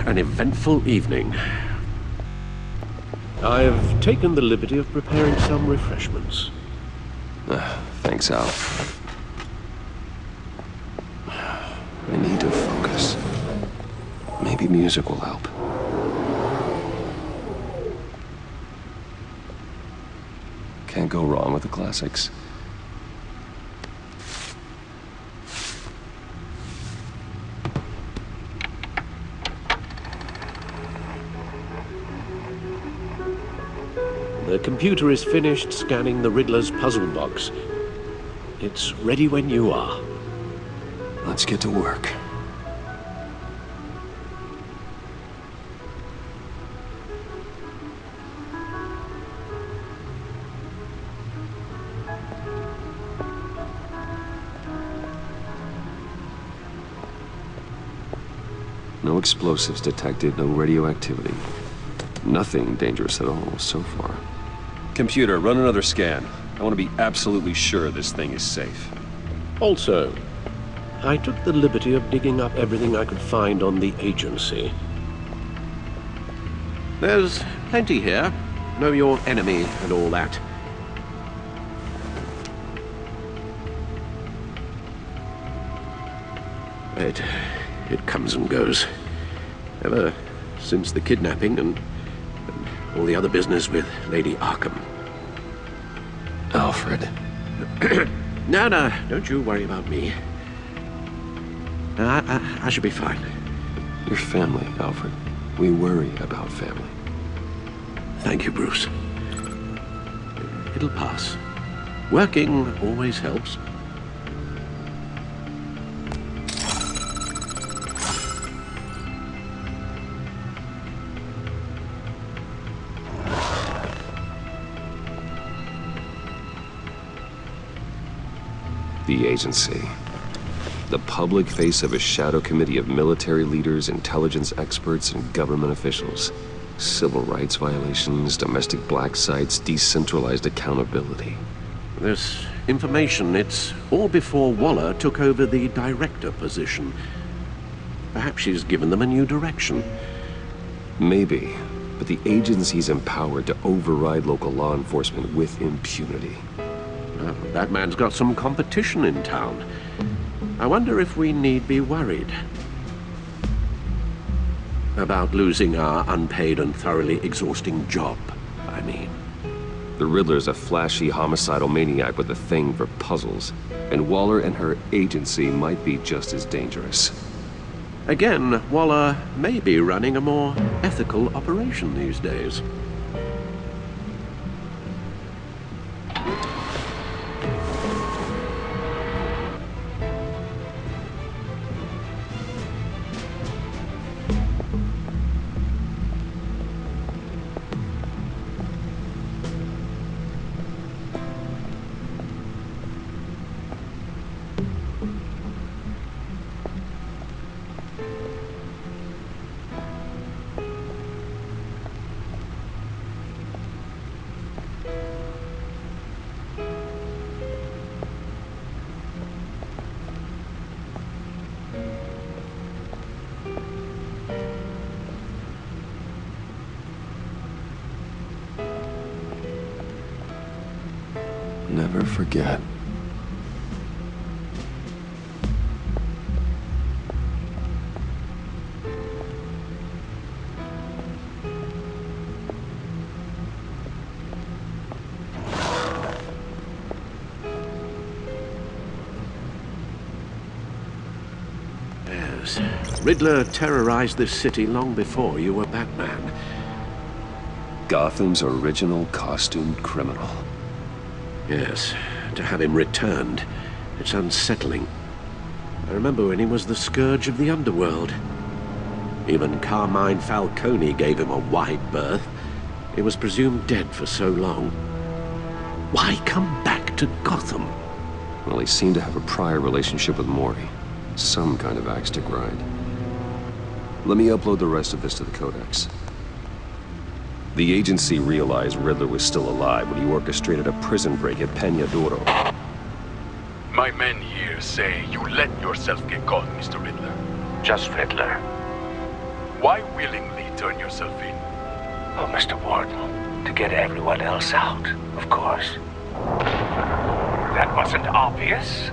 an eventful evening. I've taken the liberty of preparing some refreshments. Thanks, Al. I need to focus. Maybe music will help. Can't go wrong with the classics. The computer is finished scanning the Riddler's puzzle box. It's ready when you are. Let's get to work. No explosives detected, no radioactivity. Nothing dangerous at all so far. Computer, run another scan. I want to be absolutely sure this thing is safe. Also, I took the liberty of digging up everything I could find on the agency. There's plenty here. Know your enemy and all that. It comes and goes. Ever since the kidnapping and all the other business with Lady Arkham. Alfred. No, don't you worry about me. I should be fine. Your family, Alfred. We worry about family. Thank you, Bruce. It'll pass. Working always helps. The agency. The public face of a shadow committee of military leaders, intelligence experts, and government officials. Civil rights violations, domestic black sites, decentralized accountability. This information, it's all before Waller took over the director position. Perhaps she's given them a new direction. Maybe, but the agency's empowered to override local law enforcement with impunity. Well, that man's got some competition in town. I wonder if we need be worried about losing our unpaid and thoroughly exhausting job, I mean. The Riddler's a flashy homicidal maniac with a thing for puzzles, and Waller and her agency might be just as dangerous. Again, Waller may be running a more ethical operation these days. Never forget. Yes. Riddler terrorized this city long before you were Batman. Gotham's original costumed criminal. Yes, to have him returned, it's unsettling. I remember when he was the scourge of the underworld. Even Carmine Falcone gave him a wide berth. He was presumed dead for so long. Why come back to Gotham? Well, he seemed to have a prior relationship with Morty. Some kind of axe to grind. Let me upload the rest of this to the Codex. The agency realized Riddler was still alive when he orchestrated a prison break at Peña Duro. My men here say you let yourself get caught, Mr. Riddler. Just Riddler. Why willingly turn yourself in? Oh, Mr. Warden, to get everyone else out, of course. That wasn't obvious.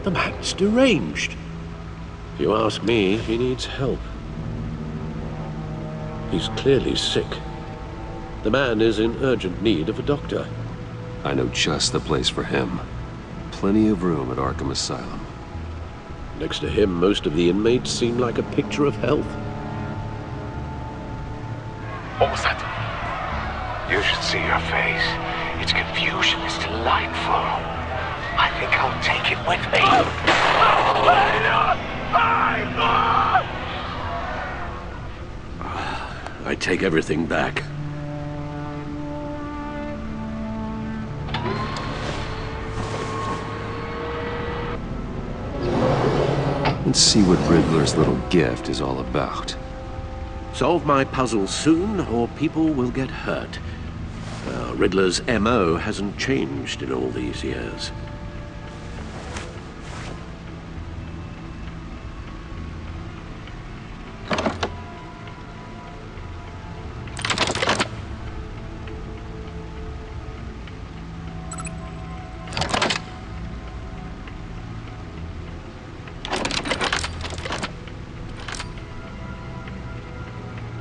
The man's deranged. If you ask me, he needs help. He's clearly sick. The man is in urgent need of a doctor. I know just the place for him. Plenty of room at Arkham Asylum. Next to him, most of the inmates seem like a picture of health. What was that? You should see your face. Its confusion is delightful. I think I'll take it with me. I take everything back. Let's see what Riddler's little gift is all about. Solve my puzzle soon, or people will get hurt. Riddler's MO hasn't changed in all these years.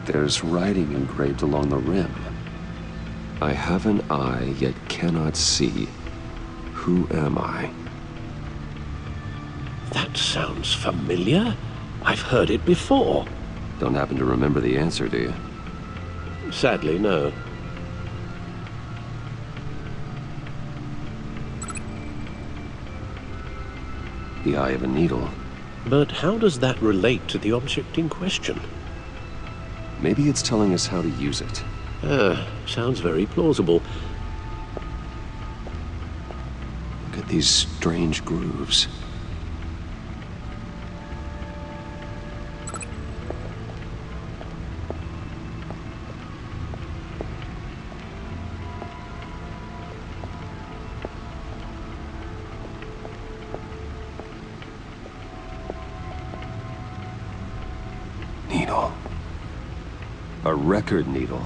There's writing engraved along the rim. I have an eye, yet cannot see. Who am I? That sounds familiar. I've heard it before. Don't happen to remember the answer, do you? Sadly, no. The eye of a needle. But how does that relate to the object in question? Maybe it's telling us how to use it. Sounds very plausible. Look at these strange grooves. Needle. A record needle.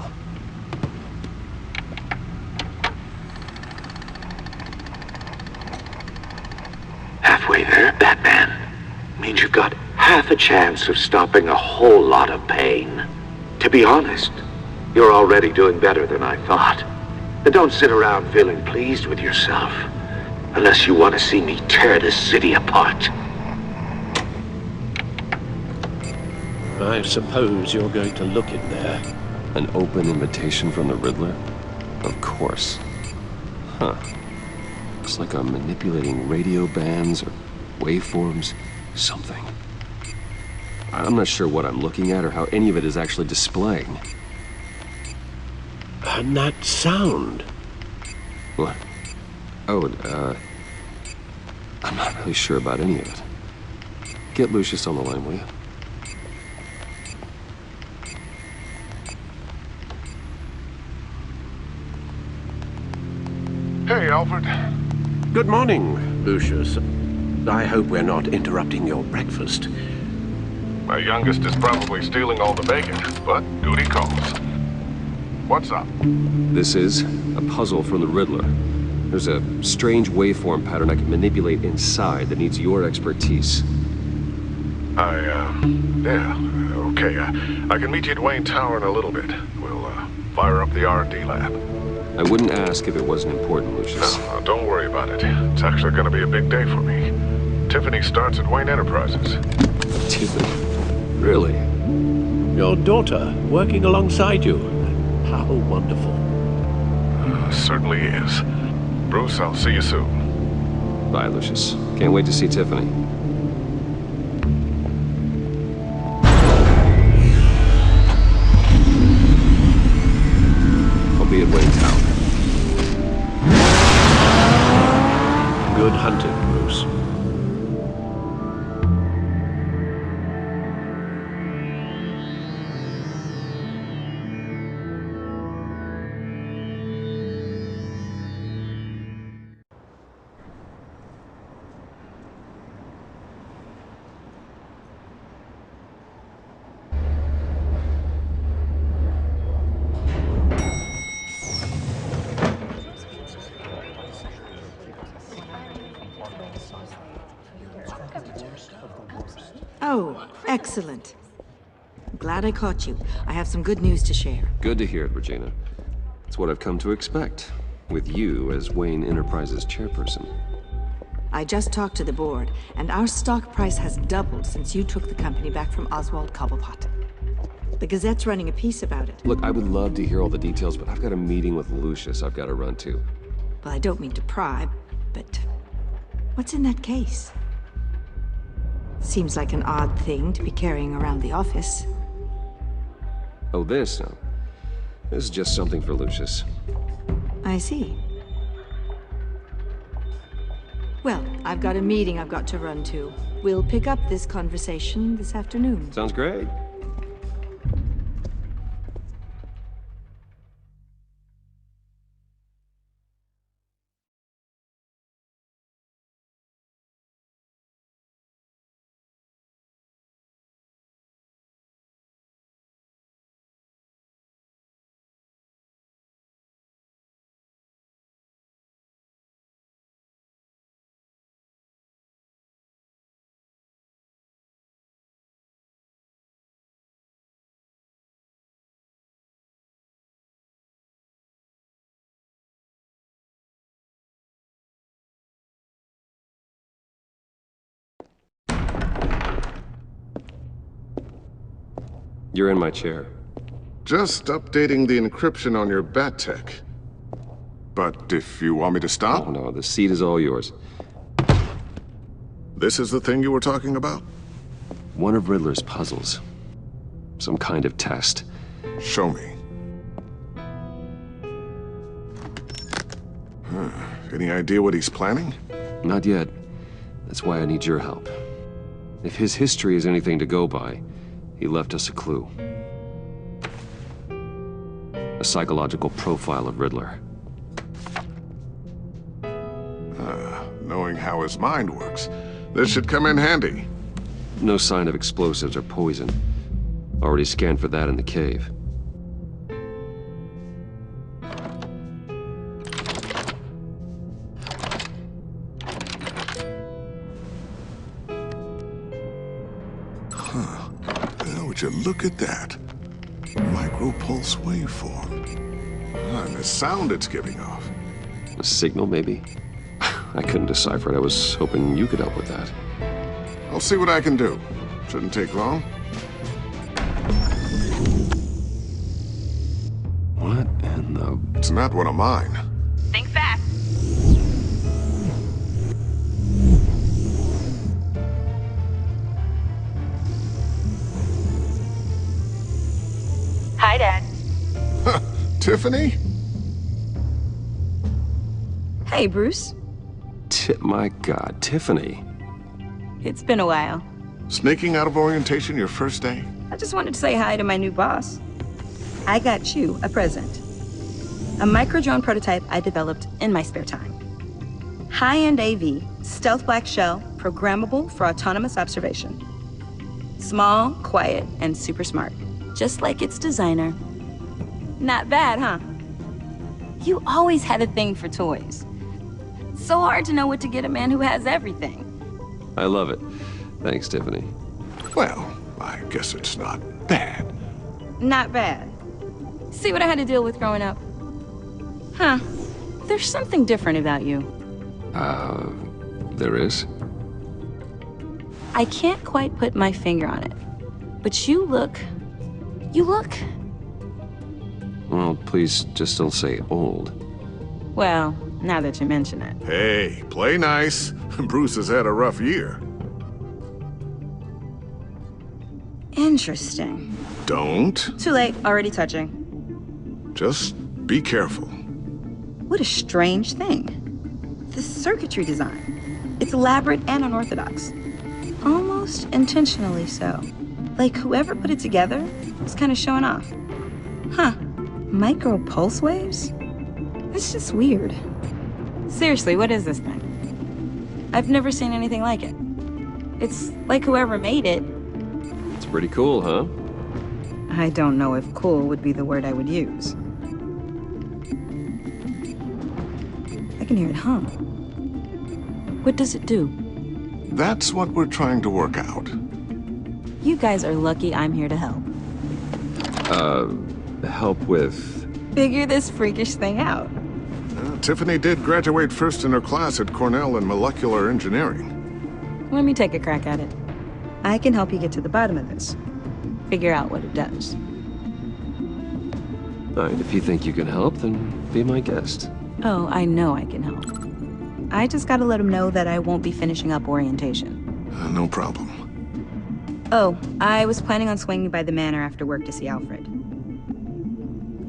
Halfway there, Batman. Means you've got half a chance of stopping a whole lot of pain. To be honest, you're already doing better than I thought. And don't sit around feeling pleased with yourself, unless you want to see me tear this city apart. I suppose you're going to look in there. An open invitation from the Riddler? Of course. Huh. It's like I'm manipulating radio bands or waveforms. Something. I'm not sure what I'm looking at or how any of it is actually displaying. And that sound. What? Oh, I'm not really sure about any of it. Get Lucius on the line, will you? Hey, Alfred. Good morning, Lucius. I hope we're not interrupting your breakfast. My youngest is probably stealing all the bacon, but duty calls. What's up? This is a puzzle from the Riddler. There's a strange waveform pattern I can manipulate inside that needs your expertise. Yeah, okay. I can meet you at Wayne Tower in a little bit. We'll, fire up the R&D lab. I wouldn't ask if it wasn't important, Lucius. No, don't worry about it. It's actually gonna be a big day for me. Tiffany starts at Wayne Enterprises. Tiffany? Really? Your daughter working alongside you. How wonderful. Certainly is. Bruce, I'll see you soon. Bye, Lucius. Can't wait to see Tiffany. I'll be at Wayne Tower. Good hunting, Bruce. Excellent. Glad I caught you. I have some good news to share. Good to hear it, Regina. It's what I've come to expect, with you as Wayne Enterprises chairperson. I just talked to the board, and our stock price has doubled since you took the company back from Oswald Cobblepot. The Gazette's running a piece about it. Look, I would love to hear all the details, but I've got a meeting with Lucius I've got to run to. Well, I don't mean to pry, but what's in that case? Seems like an odd thing to be carrying around the office. Oh, this? No. This is just something for Lucius. I see. Well, I've got a meeting I've got to run to. We'll pick up this conversation this afternoon. Sounds great. You're in my chair. Just updating the encryption on your bat tech. But if you want me to stop, Oh, no, the seat is all yours. this is the thing you were talking about? One of Riddler's puzzles. Some kind of test. Show me. Any idea what he's planning? Not yet. That's why I need your help. If his history is anything to go by, he left us a clue. A psychological profile of Riddler. Knowing how his mind works, this should come in handy. No sign of explosives or poison. Already scanned for that in the cave. Now, would you look at that? Micro-pulse waveform. And the sound it's giving off. A signal, maybe? I couldn't decipher it. I was hoping you could help with that. I'll see what I can do. Shouldn't take long. What in the... It's not one of mine. Think fast. Hi, Dad. Tiffany? Hey, Bruce. My God, Tiffany. It's been a while. Sneaking out of orientation your first day? I just wanted to say hi to my new boss. I got you a present. A micro-drone prototype I developed in my spare time. High-end AV, stealth black shell, programmable for autonomous observation. Small, quiet, and super smart. Just like its designer. Not bad, huh? You always had a thing for toys. So hard to know what to get a man who has everything. I love it. Thanks, Tiffany. Well, I guess it's not bad. Not bad. See what I had to deal with growing up? Huh. There's something different about you. There is? I can't quite put my finger on it. But you look... Well, please just don't say old. Well, now that you mention it. Hey, play nice. Bruce has had a rough year. Interesting. Don't. Too late, already touching. Just be careful. What a strange thing. The circuitry design. It's elaborate and unorthodox. Almost intentionally so. Like whoever put it together was kind of showing off. Huh. Micro pulse waves? It's just weird. Seriously, what is this thing? I've never seen anything like it. It's like whoever made it. It's pretty cool, huh? I don't know if cool would be the word I would use. I can hear it hum. What does it do? That's what we're trying to work out. You guys are lucky I'm here to help. Help with... Figure this freakish thing out. Tiffany did graduate first in her class at Cornell in molecular engineering. Let me take a crack at it. I can help you get to the bottom of this. Figure out what it does. All right, if you think you can help, then be my guest. Oh, I know I can help. I just gotta let him know that I won't be finishing up orientation. No problem. Oh, I was planning on swinging by the manor after work to see Alfred.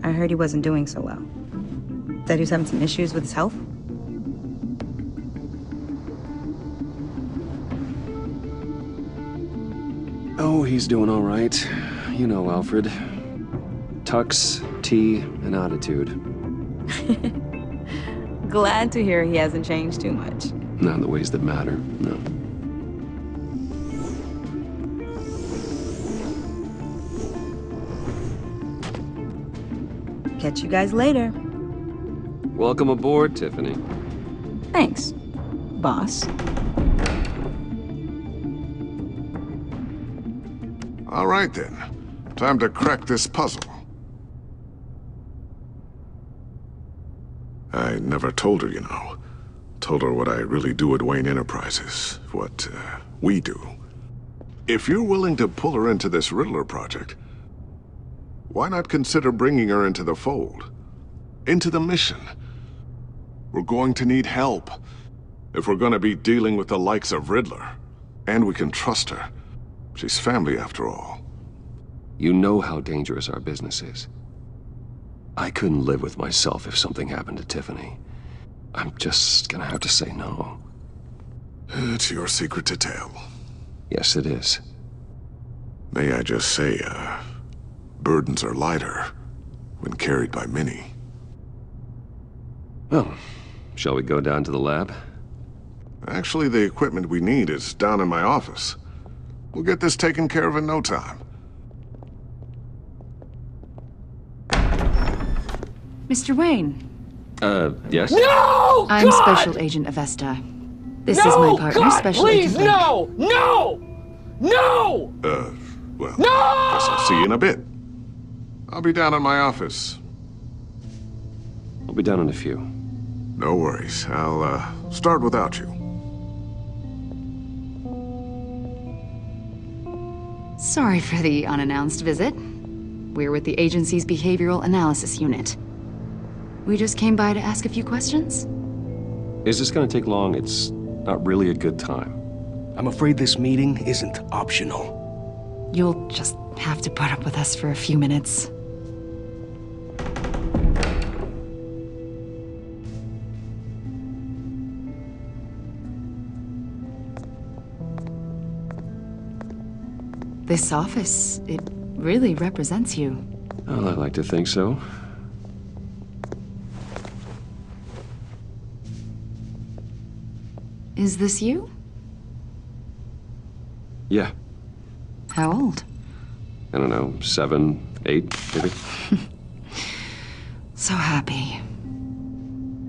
I heard he wasn't doing so well. Said he was having some issues with his health. Oh, he's doing all right. You know Alfred. Tux, tea, and attitude. Glad to hear he hasn't changed too much. Not in the ways that matter, no. Catch you guys later. Welcome aboard, Tiffany. Thanks, boss. All right, then. Time to crack this puzzle. I never told her, you know. Told her what I really do at Wayne Enterprises. What, we do. If you're willing to pull her into this Riddler project, why not consider bringing her into the fold? Into the mission? We're going to need help if we're going to be dealing with the likes of Riddler. And we can trust her. She's family, after all. You know how dangerous our business is. I couldn't live with myself if something happened to Tiffany. I'm just gonna have to say no. It's your secret to tell. Yes, it is. May I just say, burdens are lighter when carried by many. Well, shall we go down to the lab? Actually, the equipment we need is down in my office. We'll get this taken care of in no time. Mr. Wayne. Yes? No! I'm God! Special Agent Avesta. This No! is my partner, God, Special please, Agent Blake. no! No! No! Well, No! guess I'll see you in a bit. I'll be down in my office. I'll be down in a few. No worries. I'll, start without you. Sorry for the unannounced visit. We're with the agency's Behavioral Analysis Unit. We just came by to ask a few questions. Is this gonna take long? It's not really a good time. I'm afraid this meeting isn't optional. You'll just have to put up with us for a few minutes. This office, it really represents you. Well, I like to think so. Is this you? Yeah. How old? I don't know, 7, 8, maybe? So happy.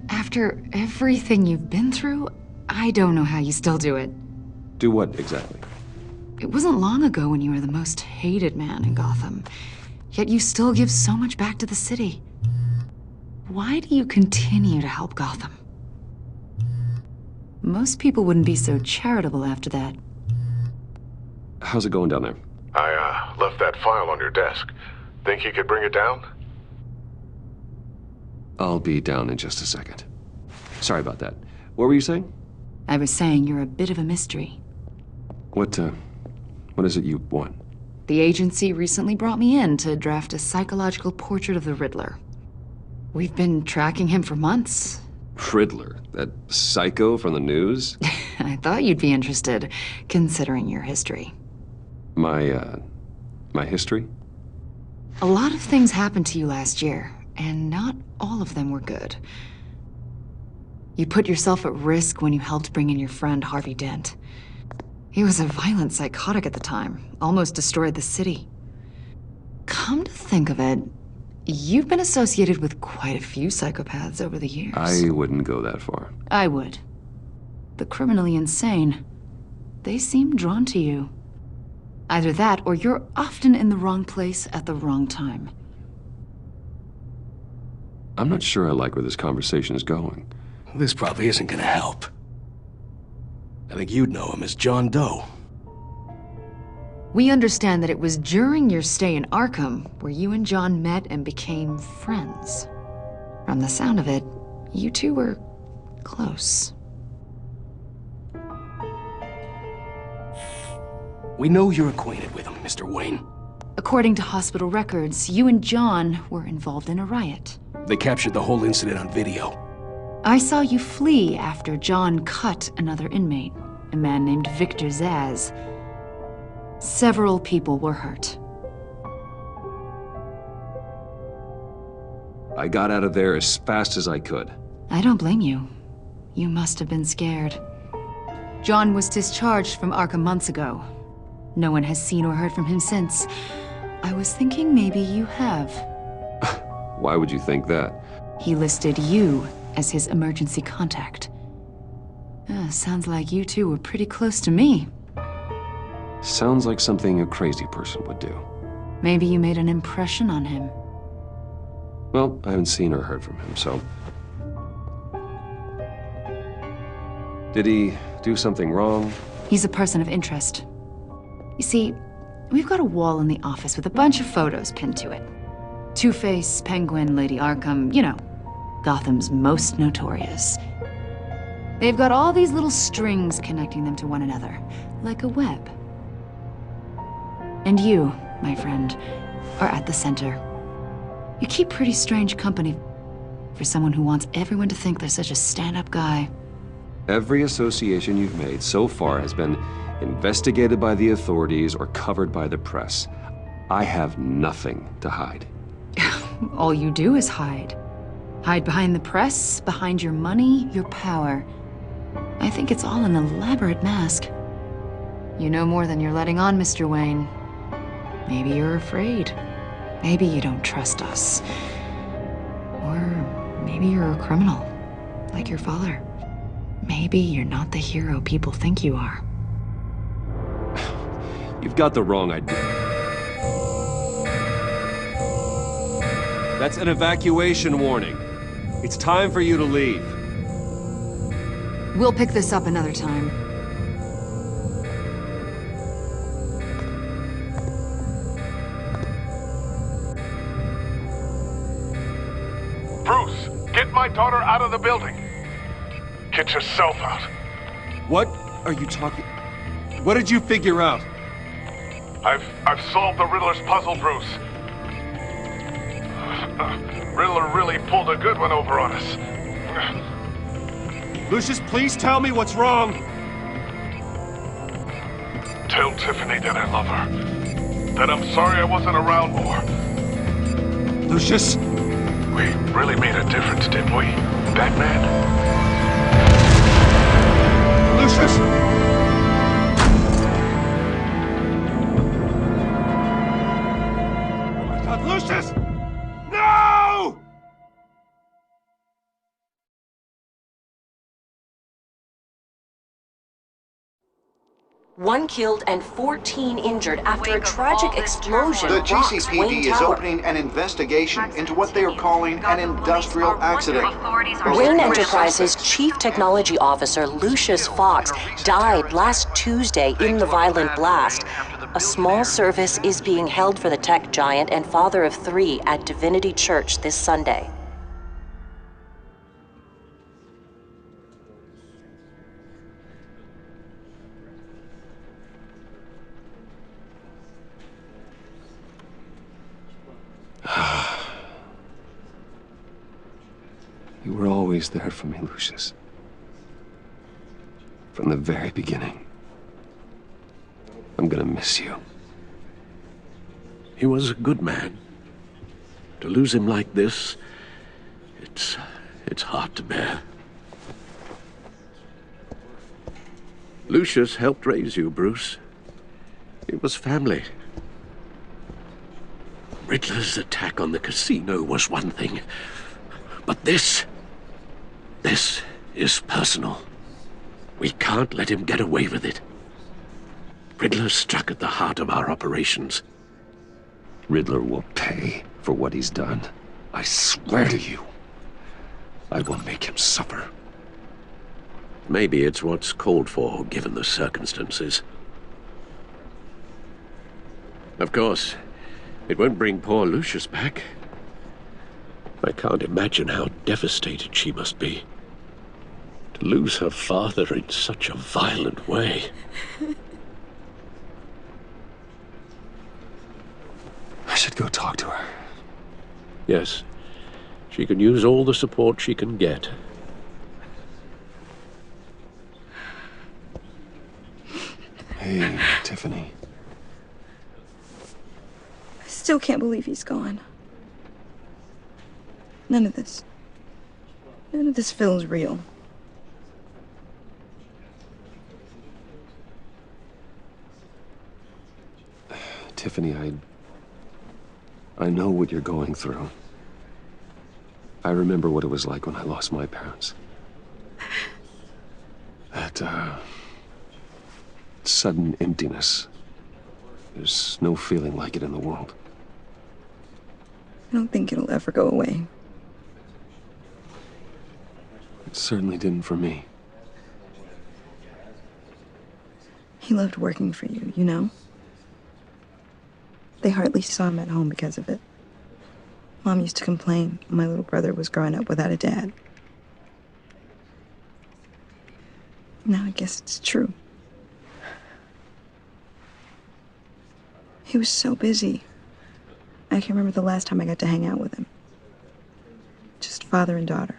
After everything you've been through, I don't know how you still do it. Do what, exactly? It wasn't long ago when you were the most hated man in Gotham, yet you still give so much back to the city. Why do you continue to help Gotham? Most people wouldn't be so charitable after that. How's it going down there? I, left that file on your desk. Think you could bring it down? I'll be down in just a second. Sorry about that. What were you saying? I was saying you're a bit of a mystery. What is it you want? The agency recently brought me in to draft a psychological portrait of the Riddler. We've been tracking him for months. Riddler? That psycho from the news? I thought you'd be interested, considering your history. My history? A lot of things happened to you last year, and not all of them were good. You put yourself at risk when you helped bring in your friend Harvey Dent. He was a violent psychotic at the time, almost destroyed the city. Come to think of it, you've been associated with quite a few psychopaths over the years. I wouldn't go that far. I would. The criminally insane. They seem drawn to you. Either that, or you're often in the wrong place at the wrong time. I'm not sure I like where this conversation is going. This probably isn't gonna help. I think you'd know him as John Doe. We understand that it was during your stay in Arkham where you and John met and became friends. From the sound of it, you two were close. We know you're acquainted with him, Mr. Wayne. According to hospital records, you and John were involved in a riot. They captured the whole incident on video. I saw you flee after John cut another inmate, a man named Victor Zaz. Several people were hurt. I got out of there as fast as I could. I don't blame you. You must have been scared. John was discharged from Arkham months ago. No one has seen or heard from him since. I was thinking maybe you have. Why would you think that? He listed you as his emergency contact. Sounds like you two were pretty close to me. Sounds like something a crazy person would do. Maybe you made an impression on him. Well, I haven't seen or heard from him, so... Did he do something wrong? He's a person of interest. You see, we've got a wall in the office with a bunch of photos pinned to it. Two-Face, Penguin, Lady Arkham, you know, Gotham's most notorious. They've got all these little strings connecting them to one another, like a web. And you, my friend, are at the center. You keep pretty strange company for someone who wants everyone to think they're such a stand-up guy. Every association you've made so far has been investigated by the authorities or covered by the press. I have nothing to hide. All you do is hide. Hide behind the press, behind your money, your power. I think it's all an elaborate mask. You know more than you're letting on, Mr. Wayne. Maybe you're afraid. Maybe you don't trust us. Or maybe you're a criminal, like your father. Maybe you're not the hero people think you are. You've got the wrong idea. That's an evacuation warning. It's time for you to leave. We'll pick this up another time. Bruce, get my daughter out of the building. Get yourself out. What are you talking... What did you figure out? I've solved the Riddler's puzzle, Bruce. Riddler really pulled a good one over on us. Lucius, please tell me what's wrong. Tell Tiffany that I love her. That I'm sorry I wasn't around more. Lucius? We really made a difference, didn't we, Batman? Lucius! Oh my God, Lucius! No! One killed and 14 injured after a tragic explosion. The rocks GCPD Wayne is Tower. opening an investigation into what they are calling an industrial accident. Wayne Enterprises' Chief Technology Officer, Lucius Fox, died last Tuesday in the violent blast. A small service is being held for the tech giant and father of 3 at Divinity Church this Sunday. You were always there for me, Lucius. From the very beginning. I'm gonna miss you. He was a good man. To lose him like this, it's hard to bear. Lucius helped raise you, Bruce. It was family. Riddler's attack on the casino was one thing, but this is personal. We can't let him get away with it. Riddler struck at the heart of our operations. Riddler will pay for what he's done. I swear to you, I will make him suffer. Maybe it's what's called for, given the circumstances. Of course, it won't bring poor Lucius back. I can't imagine how devastated she must be. To lose her father in such a violent way. I should go talk to her. Yes, she can use all the support she can get. Hey, Tiffany. I still can't believe he's gone. None of this feels real. Tiffany, I know what you're going through. I remember what it was like when I lost my parents. That, sudden emptiness. There's no feeling like it in the world. I don't think it'll ever go away. It certainly didn't for me. He loved working for you, you know? They hardly saw him at home because of it. Mom used to complain my little brother was growing up without a dad. Now I guess it's true. He was so busy. I can't remember the last time I got to hang out with him. Just father and daughter.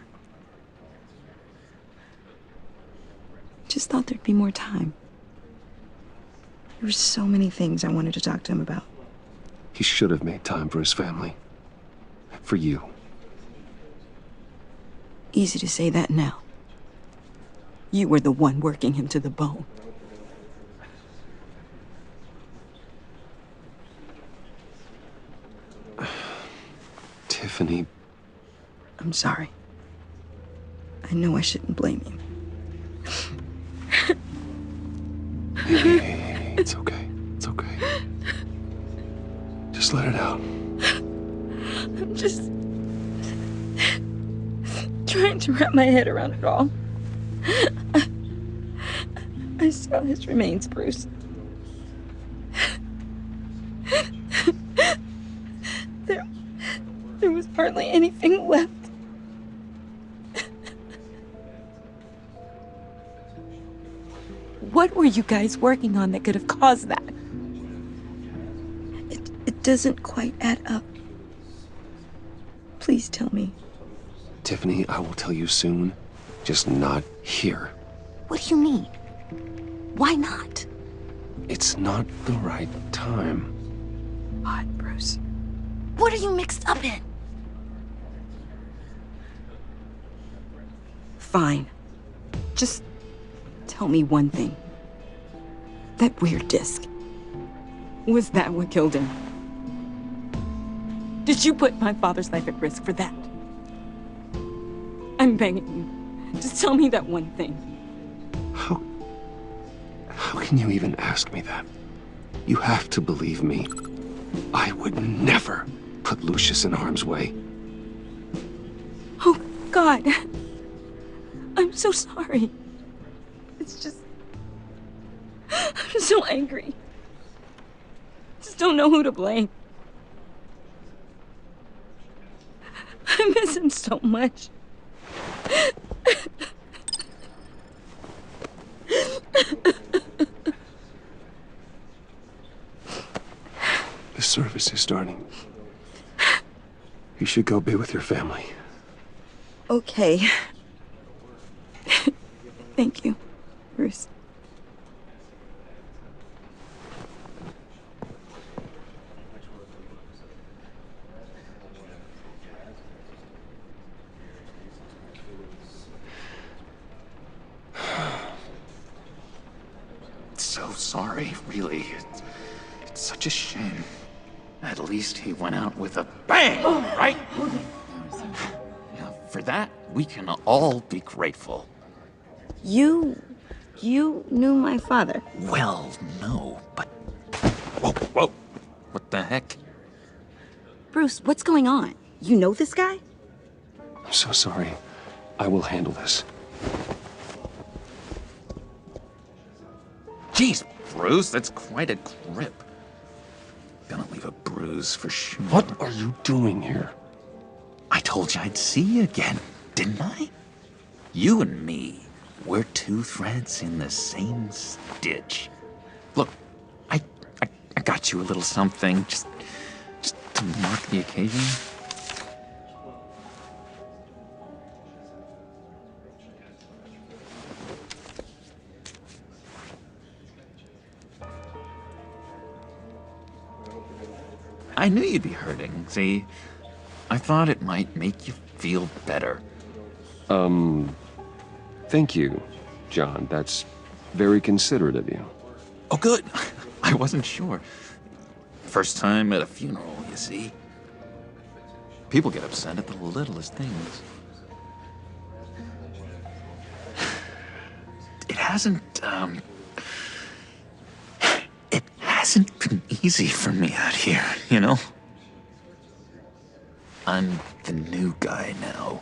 Just thought there'd be more time. There were so many things I wanted to talk to him about. He should have made time for his family. For you. Easy to say that now. You were the one working him to the bone. Tiffany. I'm sorry. I know I shouldn't blame you. Hey, it's okay. It's okay. Just let it out. I'm just trying to wrap my head around it all. I saw his remains, Bruce. There was hardly anything left. What were you guys working on that could have caused that? It doesn't quite add up. Please tell me. Tiffany, I will tell you soon. Just not here. What do you mean? Why not? It's not the right time. What, Bruce? What are you mixed up in? Fine. Just tell me one thing. That weird disc. Was that what killed him? Did you put my father's life at risk for that? I'm begging you. Just tell me that one thing. How can you even ask me that? You have to believe me. I would never put Lucius in harm's way. Oh, God. I'm so sorry. It's just... I'm so angry. Just don't know who to blame. I miss him so much. The service is starting. You should go be with your family. Okay. Thank you, Bruce. So sorry, really. It's such a shame. At least he went out with a bang, right? Yeah, for that, we can all be grateful. You You knew my father. Well, no, but... Whoa, whoa! What the heck? Bruce, what's going on? You know this guy? I'm so sorry. I will handle this. Jeez, Bruce, that's quite a grip. Gonna leave a bruise for sure. What are you doing here? I told you I'd see you again, didn't I? You and me, we're two threads in the same stitch. Look, I got you a little something, just to mark the occasion. I knew you'd be hurting, see? I thought it might make you feel better. Thank you, John. That's very considerate of you. Oh, good. I wasn't sure. First time at a funeral, you see? People get upset at the littlest things. It hasn't been easy for me out here, you know? I'm the new guy now.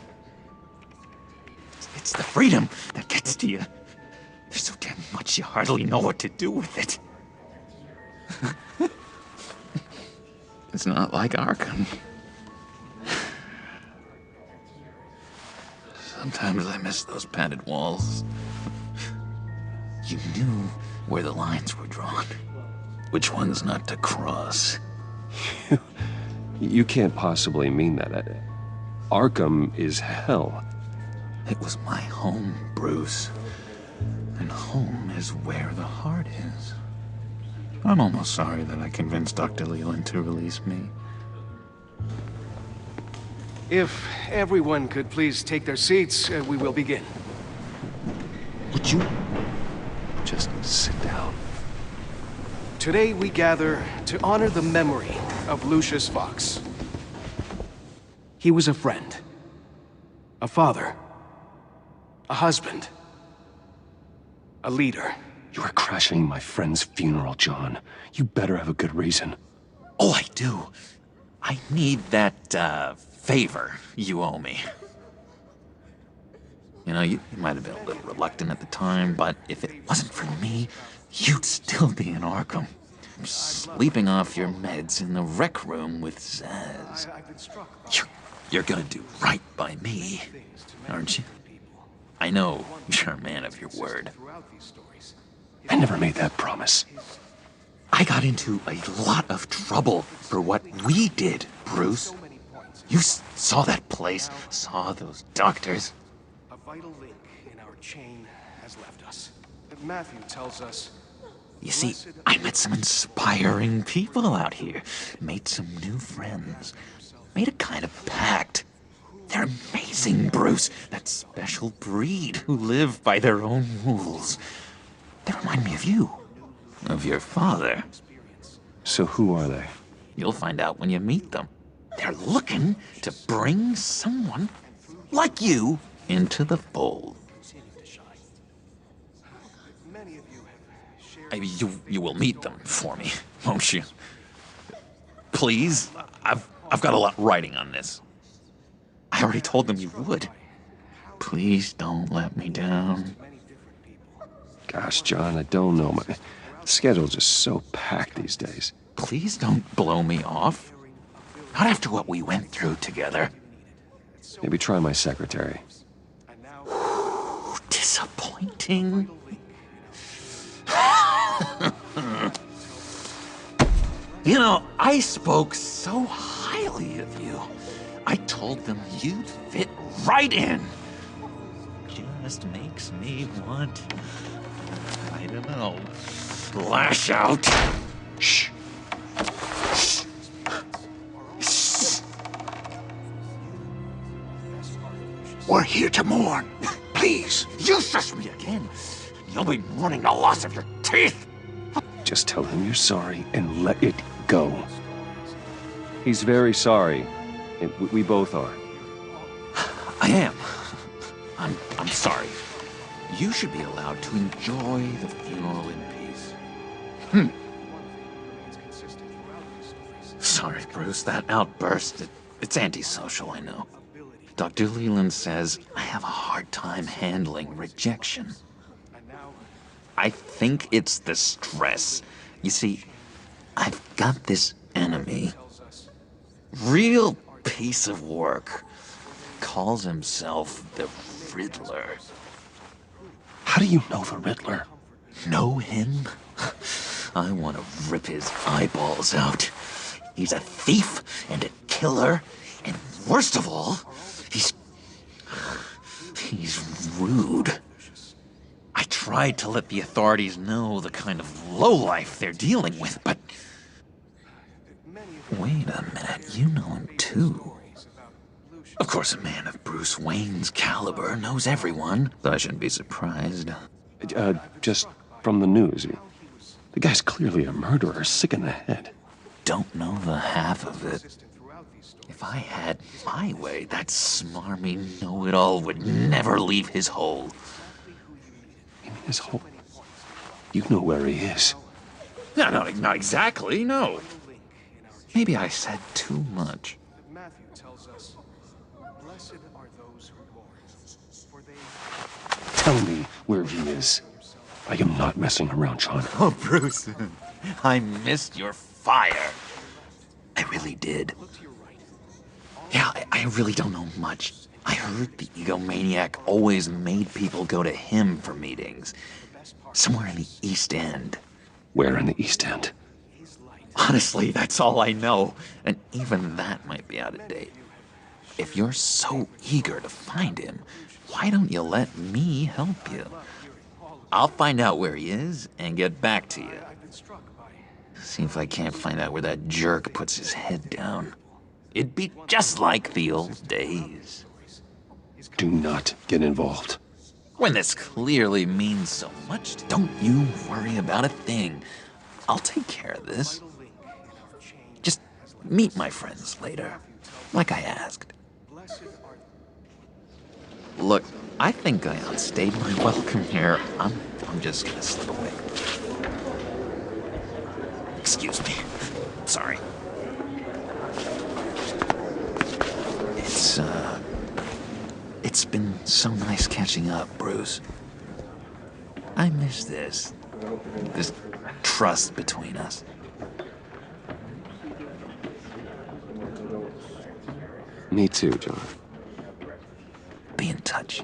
It's the freedom that gets to you. There's so damn much you hardly know what to do with it. It's not like Arkham. Sometimes I miss those padded walls. You knew where the lines were drawn. Which ones not to cross. You can't possibly mean that. Arkham is hell. It was my home, Bruce. And home is where the heart is. I'm almost sorry that I convinced Dr. Leland to release me. If everyone could please take their seats, we will begin. Would you just sit down? Today we gather to honor the memory of Lucius Fox. He was a friend, a father, a husband, a leader. You are crashing my friend's funeral, John. You better have a good reason. Oh, I do. I need that, favor you owe me. You know, you might have been a little reluctant at the time, but if it wasn't for me, you'd still be in Arkham. Sleeping off your meds in the rec room with Zaz. You're gonna do right by me, aren't you? I know you're a man of your word. I never made that promise. I got into a lot of trouble for what we did, Bruce. You saw that place, saw those doctors. A vital link in our chain has left us. Matthew tells us... You see, I met some inspiring people out here. Made some new friends. Made a kind of pact. They're amazing, Bruce. That special breed who live by their own rules. They remind me of you. Of your father. So who are they? You'll find out when you meet them. They're looking to bring someone like you into the fold. You will meet them for me, won't you? Please? I've got a lot riding on this. I already told them you would. Please don't let me down. Gosh, John, I don't know. My schedule's just so packed these days. Please don't blow me off. Not after what we went through together. Maybe try my secretary. Disappointing. You know, I spoke so highly of you. I told them you'd fit right in. Just makes me want, I don't know, lash out. Shh. Shh. Shh. We're here to mourn. Please, you shush me again. You'll be mourning the loss of your teeth. Just tell him you're sorry and let it go. He's very sorry. And we both are. I am. I'm sorry. You should be allowed to enjoy the funeral in peace. Sorry, Bruce, that outburst, it's antisocial, I know. Dr. Leland says I have a hard time handling rejection. I think it's the stress. You see, I've got this enemy. Real piece of work. Calls himself the Riddler. How do you know the Riddler? Know him? I want to rip his eyeballs out. He's a thief and a killer, and worst of all, he's rude. I tried to let the authorities know the kind of lowlife they're dealing with, but... Wait a minute, you know him too. Of course, a man of Bruce Wayne's caliber knows everyone, so I shouldn't be surprised. Just from the news. The guy's clearly a murderer, sick in the head. Don't know the half of it. If I had my way, that smarmy know-it-all would never leave his hole. You mean his hole? You know where he is. No, not exactly, no. Maybe I said too much. Matthew tells us, blessed are those who mourn, for they... Tell me where he is. I am not messing around, John. Oh, Bruce, I missed your fire. I really did. Yeah, I really don't know much. I heard the egomaniac always made people go to him for meetings. Somewhere in the East End. Where in the East End? Honestly, that's all I know. And even that might be out of date. If you're so eager to find him, why don't you let me help you? I'll find out where he is and get back to you. See if I can't find out where that jerk puts his head down. It'd be just like the old days. Do not get involved. When this clearly means so much, don't you worry about a thing. I'll take care of this. Just meet my friends later, like I asked. Look, I think I outstayed my welcome here. I'm just gonna slip away. Excuse me. Sorry. It's been so nice catching up, Bruce. I miss this trust between us. Me too, John. Be in touch.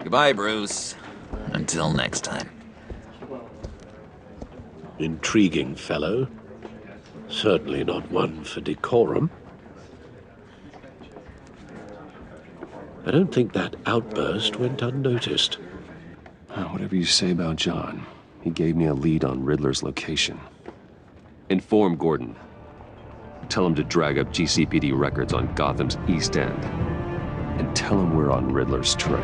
Goodbye, Bruce. Until next time. Intriguing fellow. Certainly not one for decorum. I don't think that outburst went unnoticed. Whatever you say about John, he gave me a lead on Riddler's location. Inform Gordon. Tell him to drag up GCPD records on Gotham's East End. And tell him we're on Riddler's trail.